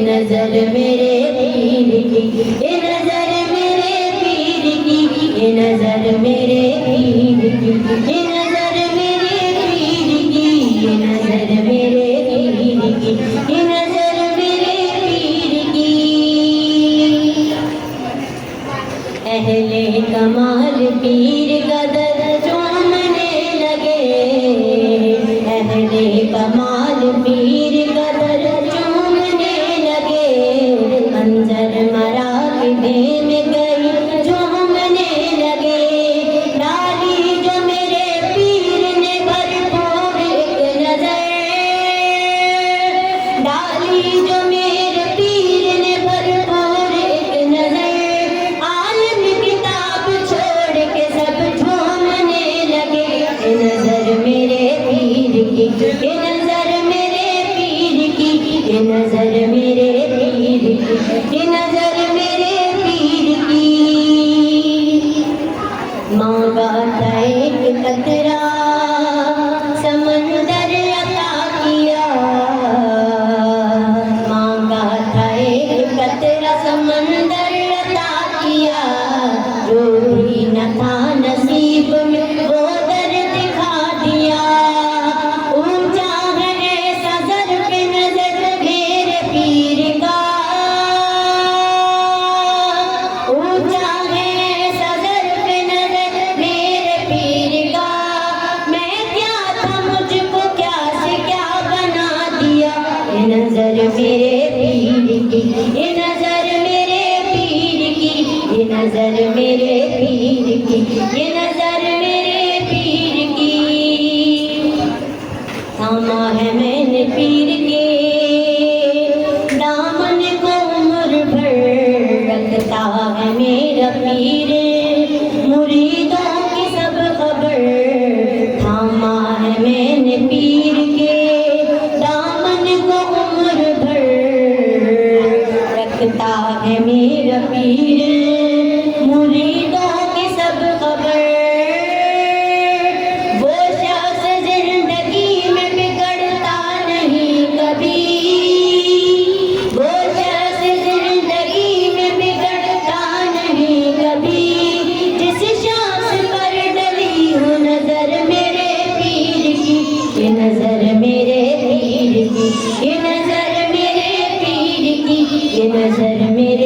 नजर मेरे पीर की, ये नजर मेरे पीर की, ये नजर मेरे पीर की, ये नजर मेरे पीर की, ये नजर मेरे पीर की, ये नजर मेरे पीर की। अहले कमाल पीर कदर चूमने लगे, अहले कमाल पीर कदर चूमने लगे, मंजर मराकिबे में गई झूमने लगे। डाली जो मेरे पीर ने भरपूर एक नजर, डाली जो मेरे पीर ने भरपूर एक नजर, आलम किताब छोड़ के सब झूमने लगे। ये नजर मेरे पीर की, ये नजर मेरे पीर की, ये नजर मेरे पीर की, ये नजर मेरे पीर की। मांगा था एक कतरा समंदर अता किया, मांगा था एक कतरा समंदर अता किया, जो भी न था नसीब में वो दर दिखा दिया। ऊंचा है ऐसा दर पे नजर मेरे पीर का, ऊंचा है ऐसा दर पे नजर मेरे पीर का। मैं क्या था मुझको क्या से क्या बना दिया। ये नजर मेरे पीर की, ये नजर मेरे पीर की, ये नजर मेरे पीर की, ये नजर मेरे पीर की। थामा है मैंने पीर के दामन को उम्र भर, रखता है मेरा पीर मुरीदों की सब खबर। थामा है मैंने पीर के दामन को उम्र भर, रखता है मेरा पीर मुरीदों की सब खबर। वो शख्स जिंदगी में बिगड़ता नहीं कभी, वो शख्स जिंदगी में बिगड़ता नहीं कभी, जिस शख्स पर डली हो नजर मेरे पीर की। ये नजर मेरे पीर की, ये नजर मेरे पीर की, ये नजर मेरे